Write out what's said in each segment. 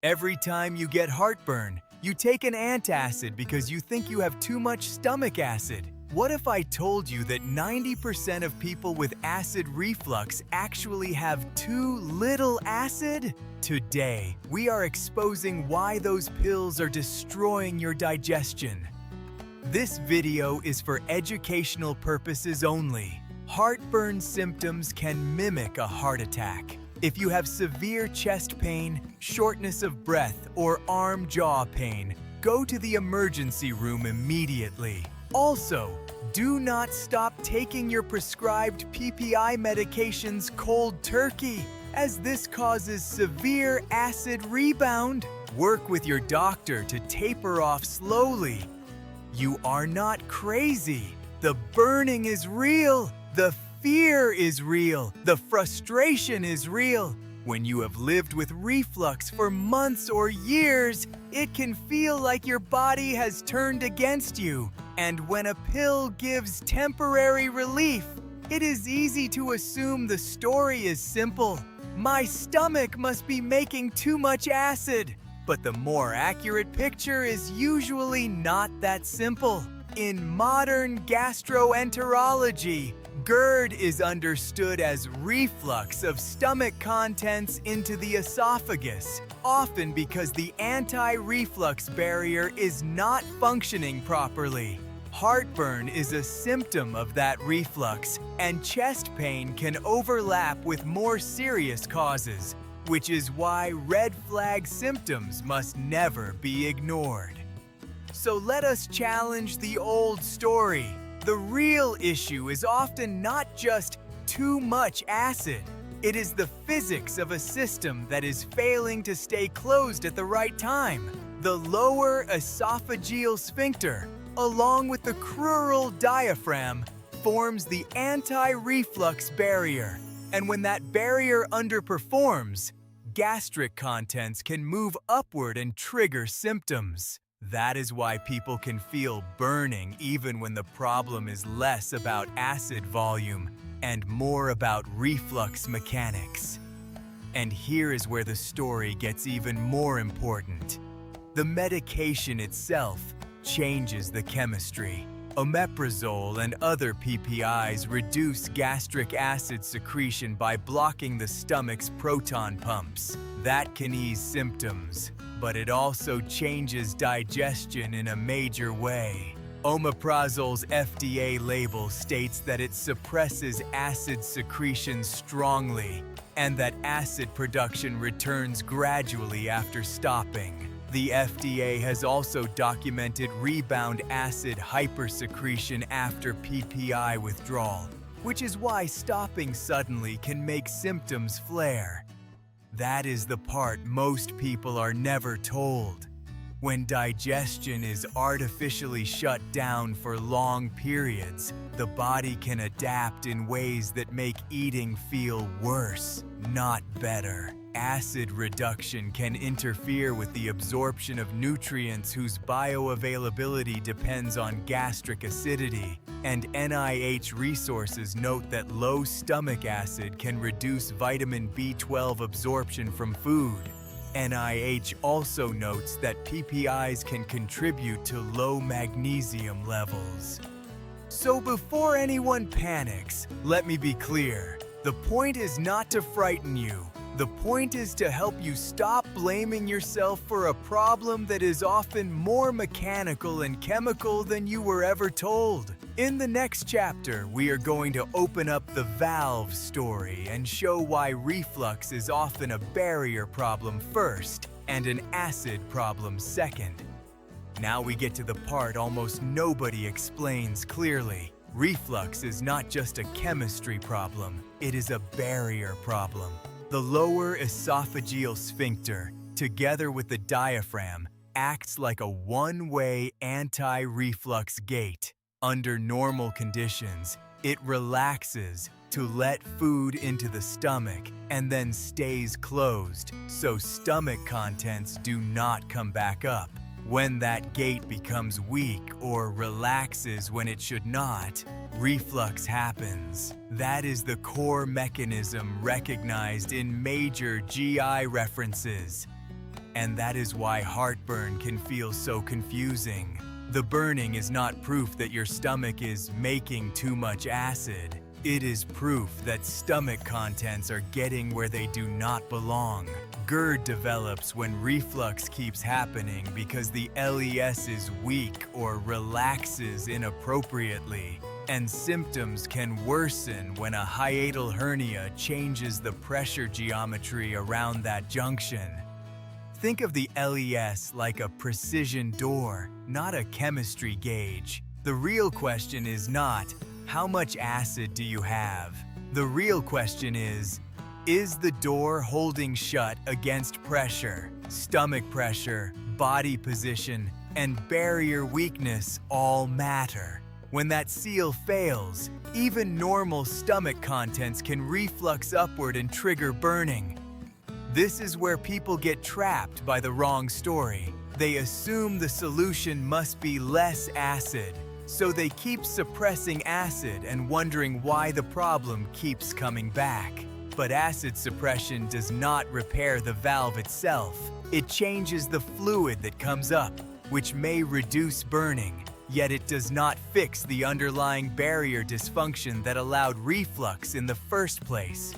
Every time you get heartburn, you take an antacid because you think you have too much stomach acid. What if I told you that 90% of people with acid reflux actually have too little acid? Today, we are exposing why those pills are destroying your digestion. This video is for educational purposes only. Heartburn symptoms can mimic a heart attack. If you have severe chest pain, shortness of breath, or arm-jaw pain, go to the emergency room immediately. Also, do not stop taking your prescribed PPI medications cold turkey, as this causes severe acid rebound. Work with your doctor to taper off slowly. You are not crazy. The burning is real. The fear is real. The frustration is real. When you have lived with reflux for months or years, it can feel like your body has turned against you. And when a pill gives temporary relief, it is easy to assume the story is simple. My stomach must be making too much acid. But the more accurate picture is usually not that simple. In modern gastroenterology, GERD is understood as reflux of stomach contents into the esophagus, often because the anti-reflux barrier is not functioning properly. Heartburn is a symptom of that reflux, and chest pain can overlap with more serious causes, which is why red flag symptoms must never be ignored. So let us challenge the old story. The real issue is often not just too much acid. It is the physics of a system that is failing to stay closed at the right time. The lower esophageal sphincter, along with the crural diaphragm, forms the anti-reflux barrier. And when that barrier underperforms, gastric contents can move upward and trigger symptoms. That is why people can feel burning even when the problem is less about acid volume and more about reflux mechanics. And here is where the story gets even more important. The medication itself changes the chemistry. Omeprazole and other PPIs reduce gastric acid secretion by blocking the stomach's proton pumps. That can ease symptoms, but it also changes digestion in a major way. Omeprazole's FDA label states that it suppresses acid secretion strongly and that acid production returns gradually after stopping. The FDA has also documented rebound acid hypersecretion after PPI withdrawal, which is why stopping suddenly can make symptoms flare. That is the part most people are never told. When digestion is artificially shut down for long periods, the body can adapt in ways that make eating feel worse, not better. Acid reduction can interfere with the absorption of nutrients whose bioavailability depends on gastric acidity, and NIH resources note that low stomach acid can reduce vitamin B12 absorption from food. NIH also notes that PPIs can contribute to low magnesium levels. So before anyone panics, let me be clear. The point is not to frighten you. The point is to help you stop blaming yourself for a problem that is often more mechanical and chemical than you were ever told. In the next chapter, we are going to open up the valve story and show why reflux is often a barrier problem first and an acid problem second. Now we get to the part almost nobody explains clearly. Reflux is not just a chemistry problem, it is a barrier problem. The lower esophageal sphincter, together with the diaphragm, acts like a one-way anti-reflux gate. Under normal conditions, it relaxes to let food into the stomach and then stays closed, so stomach contents do not come back up. When that gate becomes weak or relaxes when it should not, reflux happens. That is the core mechanism recognized in major GI references. And that is why heartburn can feel so confusing. The burning is not proof that your stomach is making too much acid. It is proof that stomach contents are getting where they do not belong. GERD develops when reflux keeps happening because the LES is weak or relaxes inappropriately. And symptoms can worsen when a hiatal hernia changes the pressure geometry around that junction. Think of the LES like a precision door, not a chemistry gauge. The real question is not, how much acid do you have? The real question is the door holding shut against pressure? Stomach pressure, body position, and barrier weakness all matter. When that seal fails, even normal stomach contents can reflux upward and trigger burning. This is where people get trapped by the wrong story. They assume the solution must be less acid, so they keep suppressing acid and wondering why the problem keeps coming back. But acid suppression does not repair the valve itself. It changes the fluid that comes up, which may reduce burning, yet it does not fix the underlying barrier dysfunction that allowed reflux in the first place.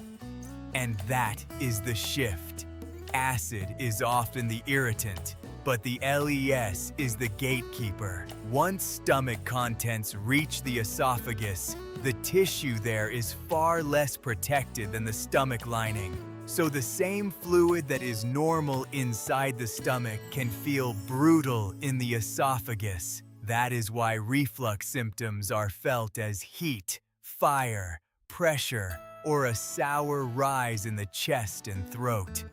And that is the shift. Acid is often the irritant, but the LES is the gatekeeper. Once stomach contents reach the esophagus, the tissue there is far less protected than the stomach lining. So the same fluid that is normal inside the stomach can feel brutal in the esophagus. That is why reflux symptoms are felt as heat, fire, pressure, or a sour rise in the chest and throat.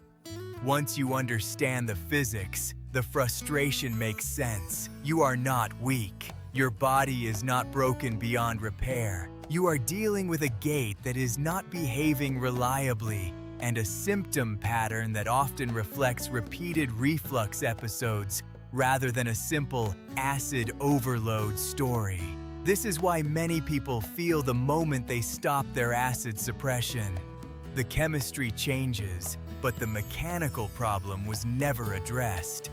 Once you understand the physics, the frustration makes sense. You are not weak. Your body is not broken beyond repair. You are dealing with a gate that is not behaving reliably and a symptom pattern that often reflects repeated reflux episodes rather than a simple acid overload story. This is why many people feel the moment they stop their acid suppression. The chemistry changes, but the mechanical problem was never addressed.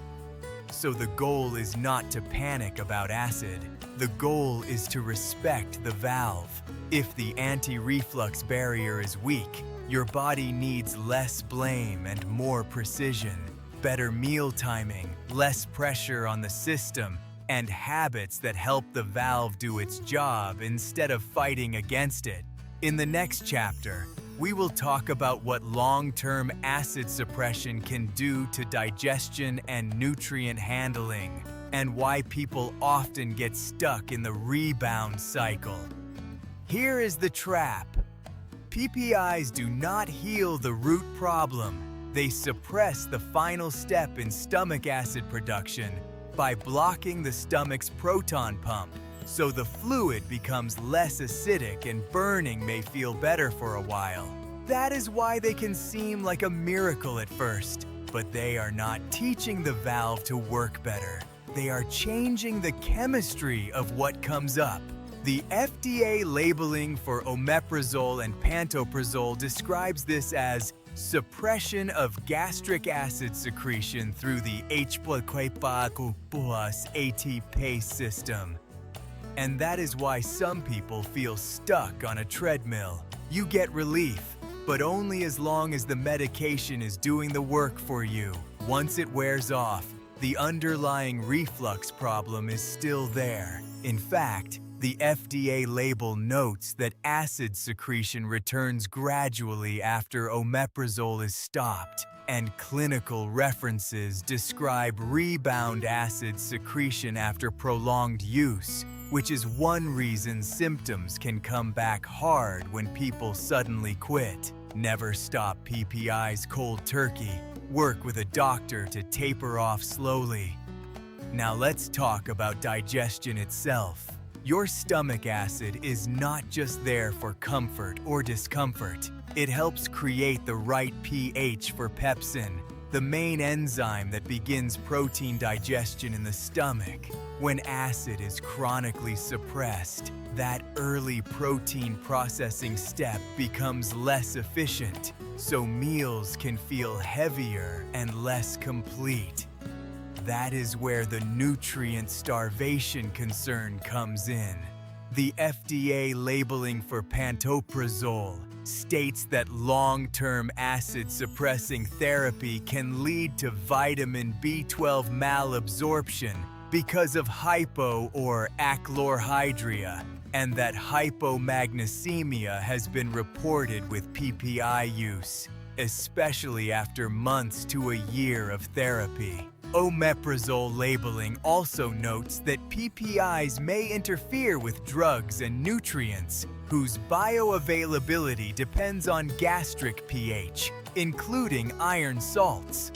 So the goal is not to panic about acid. The goal is to respect the valve. If the anti-reflux barrier is weak, your body needs less blame and more precision, better meal timing, less pressure on the system, and habits that help the valve do its job instead of fighting against it. In the next chapter, we will talk about what long-term acid suppression can do to digestion and nutrient handling, and why people often get stuck in the rebound cycle. Here is the trap. PPIs do not heal the root problem. They suppress the final step in stomach acid production by blocking the stomach's proton pump, so the fluid becomes less acidic and burning may feel better for a while. That is why they can seem like a miracle at first, but they are not teaching the valve to work better. They are changing the chemistry of what comes up. The FDA labeling for omeprazole and pantoprazole describes this as suppression of gastric acid secretion through the ATP system. And that is why some people feel stuck on a treadmill. You get relief, but only as long as the medication is doing the work for you. Once it wears off, the underlying reflux problem is still there. In fact, the FDA label notes that acid secretion returns gradually after omeprazole is stopped, and clinical references describe rebound acid secretion after prolonged use, which is one reason symptoms can come back hard when people suddenly quit. Never stop PPIs cold turkey. Work with a doctor to taper off slowly. Now let's talk about digestion itself. Your stomach acid is not just there for comfort or discomfort. It helps create the right pH for pepsin, the main enzyme that begins protein digestion in the stomach. When acid is chronically suppressed, that early protein processing step becomes less efficient. so meals can feel heavier and less complete. That is where the nutrient starvation concern comes in. The FDA labeling for pantoprazole states that long-term acid-suppressing therapy can lead to vitamin B12 malabsorption because of hypo or achlorhydria, and that hypomagnesemia has been reported with PPI use, especially after months to a year of therapy. Omeprazole labeling also notes that PPIs may interfere with drugs and nutrients whose bioavailability depends on gastric pH, including iron salts.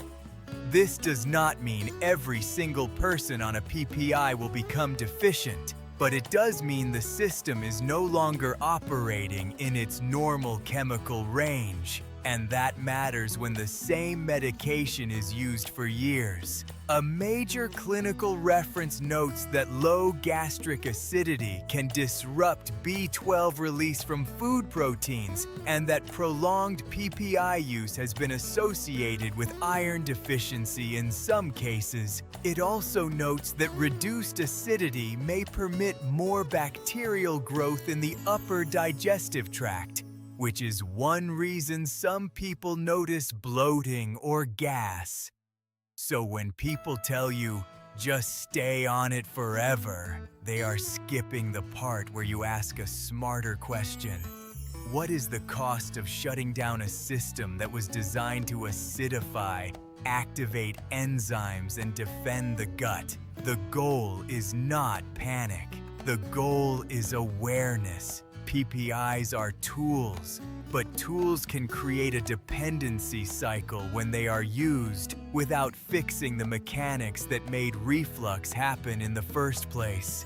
This does not mean every single person on a PPI will become deficient, but it does mean the system is no longer operating in its normal chemical range. And that matters when the same medication is used for years. A major clinical reference notes that low gastric acidity can disrupt B12 release from food proteins, and that prolonged PPI use has been associated with iron deficiency in some cases. It also notes that reduced acidity may permit more bacterial growth in the upper digestive tract, which is one reason some people notice bloating or gas. So when people tell you, just stay on it forever, they are skipping the part where you ask a smarter question. What is the cost of shutting down a system that was designed to acidify, activate enzymes, and defend the gut? The goal is not panic. The goal is awareness. PPIs are tools, but tools can create a dependency cycle when they are used without fixing the mechanics that made reflux happen in the first place.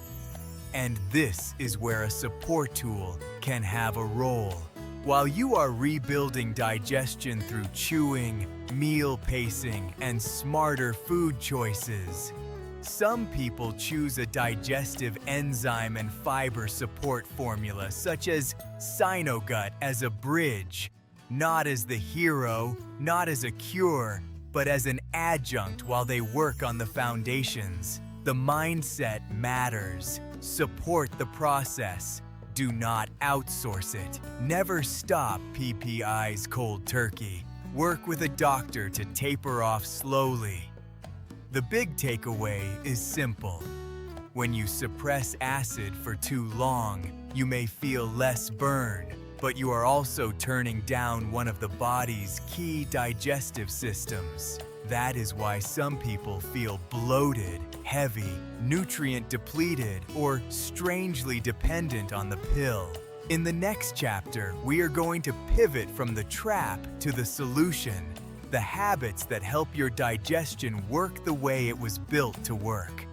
And this is where a support tool can have a role. While you are rebuilding digestion through chewing, meal pacing, and smarter food choices, some people choose a digestive enzyme and fiber support formula such as Sinogut as a bridge, not as the hero, not as a cure, but as an adjunct while they work on the foundations. The mindset matters. Support the process. Do not outsource it. Never stop PPIs cold turkey. Work with a doctor to taper off slowly. The big takeaway is simple. When you suppress acid for too long, you may feel less burn, but you are also turning down one of the body's key digestive systems. That is why some people feel bloated, heavy, nutrient depleted, or strangely dependent on the pill. In the next chapter, we are going to pivot from the trap to the solution. The habits that help your digestion work the way it was built to work.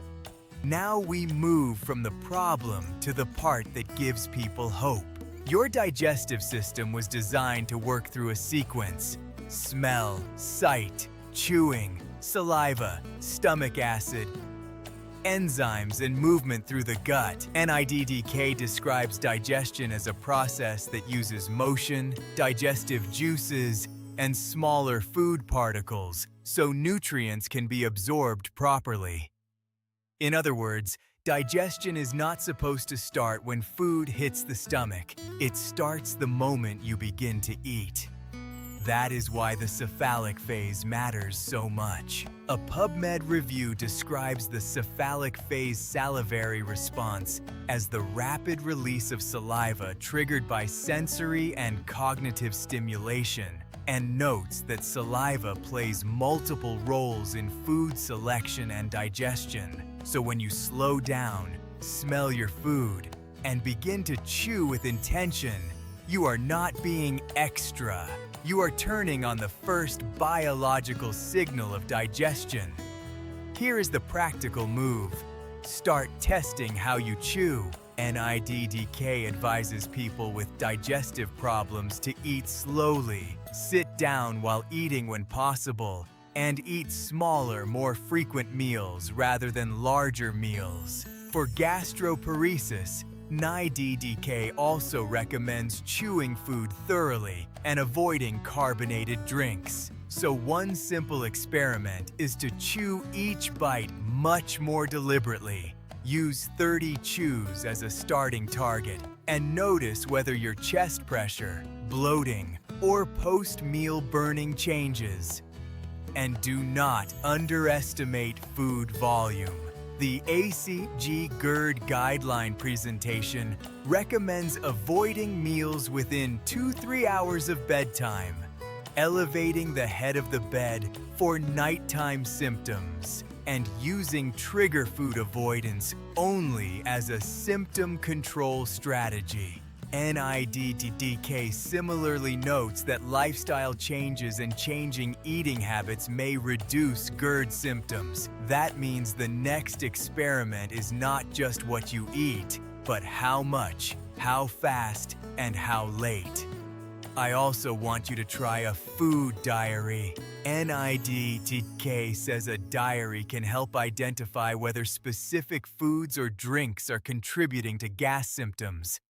Now we move from the problem to the part that gives people hope. Your digestive system was designed to work through a sequence: smell, sight, chewing, saliva, stomach acid, enzymes, and movement through the gut. NIDDK describes digestion as a process that uses motion, digestive juices, and smaller food particles, so nutrients can be absorbed properly. In other words, digestion is not supposed to start when food hits the stomach. It starts the moment you begin to eat. That is why the cephalic phase matters so much. A PubMed review describes the cephalic phase salivary response as the rapid release of saliva triggered by sensory and cognitive stimulation, and notes that saliva plays multiple roles in food selection and digestion. So when you slow down, smell your food, and begin to chew with intention, you are not being extra. You are turning on the first biological signal of digestion. Here is the practical move. Start testing how you chew. NIDDK advises people with digestive problems to eat slowly, sit down while eating when possible, and eat smaller, more frequent meals rather than larger meals. For gastroparesis, NIDDK also recommends chewing food thoroughly and avoiding carbonated drinks. So one simple experiment is to chew each bite much more deliberately. Use 30 chews as a starting target and notice whether your chest pressure, bloating, or post-meal burning changes. And do not underestimate food volume. The ACG-GERD guideline presentation recommends avoiding meals within 2-3 hours of bedtime, elevating the head of the bed for nighttime symptoms, and using trigger food avoidance only as a symptom control strategy. NIDDK similarly notes that lifestyle changes and changing eating habits may reduce GERD symptoms. That means the next experiment is not just what you eat, but how much, how fast, and how late. I also want you to try a food diary. NIDDK says a diary can help identify whether specific foods or drinks are contributing to gas symptoms.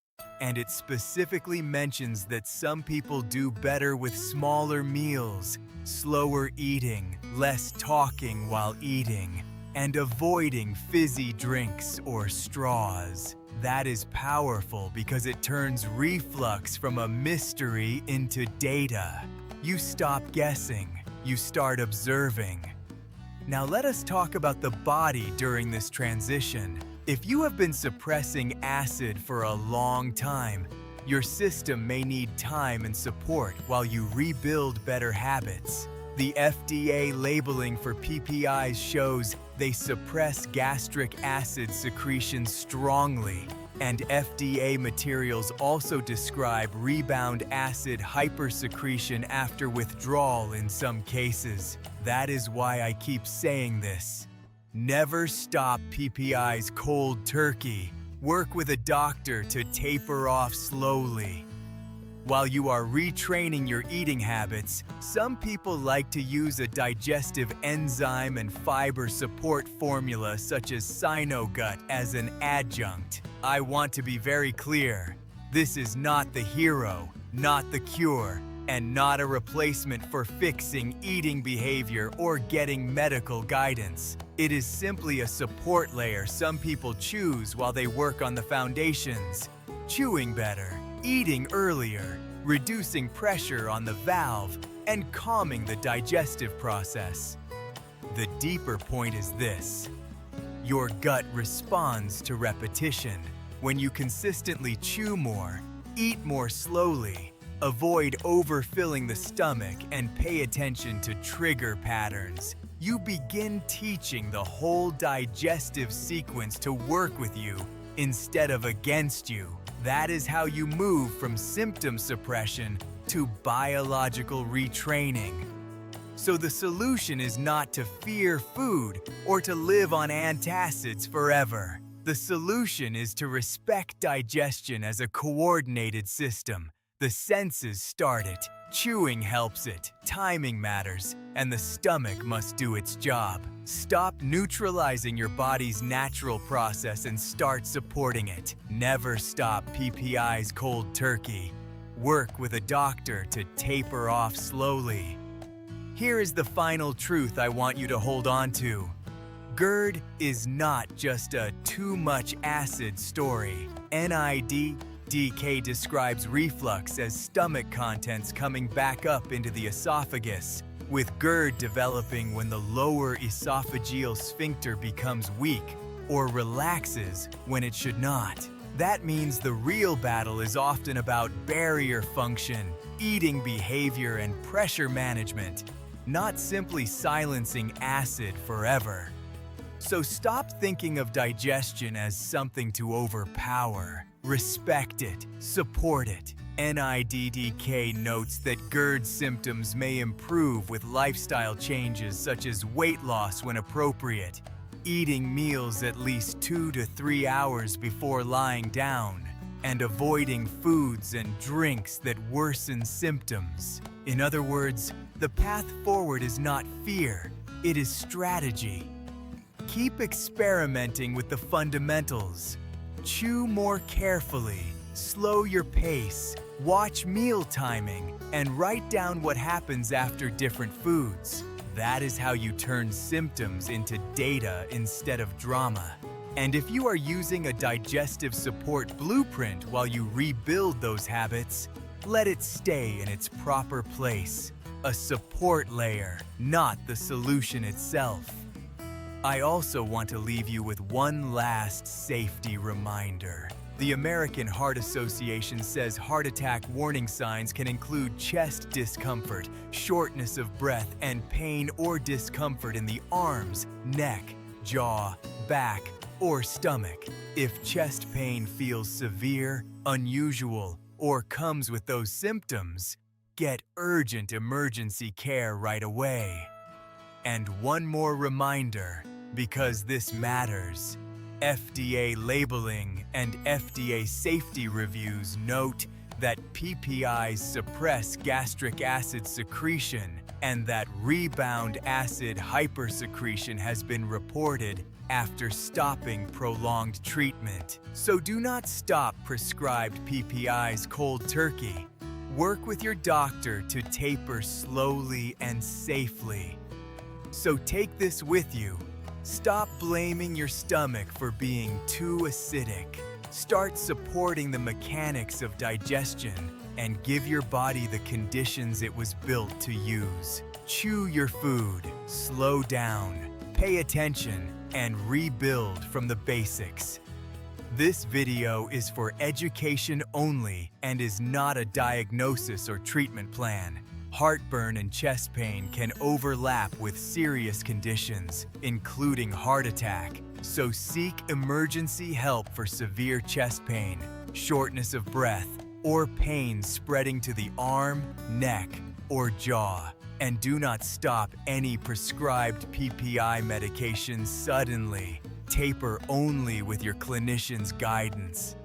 And it specifically mentions that some people do better with smaller meals, slower eating, less talking while eating, and avoiding fizzy drinks or straws. That is powerful because it turns reflux from a mystery into data. You stop guessing, you start observing. Now let us talk about the body during this transition. If you have been suppressing acid for a long time, your system may need time and support while you rebuild better habits. The FDA labeling for PPIs shows they suppress gastric acid secretion strongly, and FDA materials also describe rebound acid hypersecretion after withdrawal in some cases. That is why I keep saying this. Never stop PPIs cold turkey. Work with a doctor to taper off slowly. While you are retraining your eating habits, some people like to use a digestive enzyme and fiber support formula such as Sinogut as an adjunct. I want to be very clear. This is not the hero, not the cure, and not a replacement for fixing eating behavior or getting medical guidance. It is simply a support layer some people choose while they work on the foundations. Chewing better, eating earlier, reducing pressure on the valve, and calming the digestive process. The deeper point is this. Your gut responds to repetition. When you consistently chew more, eat more slowly, avoid overfilling the stomach, and pay attention to trigger patterns, you begin teaching the whole digestive sequence to work with you instead of against you. That is how you move from symptom suppression to biological retraining. So the solution is not to fear food or to live on antacids forever. The solution is to respect digestion as a coordinated system. The senses start it, chewing helps it, timing matters, and the stomach must do its job. Stop neutralizing your body's natural process and start supporting it. Never stop PPIs cold turkey. Work with a doctor to taper off slowly. Here is the final truth I want you to hold on to. GERD is not just a too much acid story. NIDDK describes reflux as stomach contents coming back up into the esophagus, with GERD developing when the lower esophageal sphincter becomes weak or relaxes when it should not. That means the real battle is often about barrier function, eating behavior, and pressure management, not simply silencing acid forever. So stop thinking of digestion as something to overpower. Respect it, support it. NIDDK notes that GERD symptoms may improve with lifestyle changes such as weight loss when appropriate, eating meals at least 2 to 3 hours before lying down, and avoiding foods and drinks that worsen symptoms. In other words, the path forward is not fear, it is strategy. Keep experimenting with the fundamentals. Chew more carefully, slow your pace, watch meal timing, and write down what happens after different foods. That is how you turn symptoms into data instead of drama. And if you are using a digestive support blueprint while you rebuild those habits, let it stay in its proper place. A support layer, not the solution itself. I also want to leave you with one last safety reminder. The American Heart Association says heart attack warning signs can include chest discomfort, shortness of breath, and pain or discomfort in the arms, neck, jaw, back, or stomach. If chest pain feels severe, unusual, or comes with those symptoms, get urgent emergency care right away. And one more reminder, because this matters. FDA labeling and FDA safety reviews note that PPIs suppress gastric acid secretion and that rebound acid hypersecretion has been reported after stopping prolonged treatment. So do not stop prescribed PPIs cold turkey. Work with your doctor to taper slowly and safely. So take this with you. Stop blaming your stomach for being too acidic. Start supporting the mechanics of digestion and give your body the conditions it was built to use. Chew your food, slow down, pay attention, and rebuild from the basics. This video is for education only and is not a diagnosis or treatment plan. Heartburn and chest pain can overlap with serious conditions, including heart attack, so seek emergency help for severe chest pain, shortness of breath, or pain spreading to the arm, neck, or jaw. And do not stop any prescribed PPI medications suddenly. Taper only with your clinician's guidance.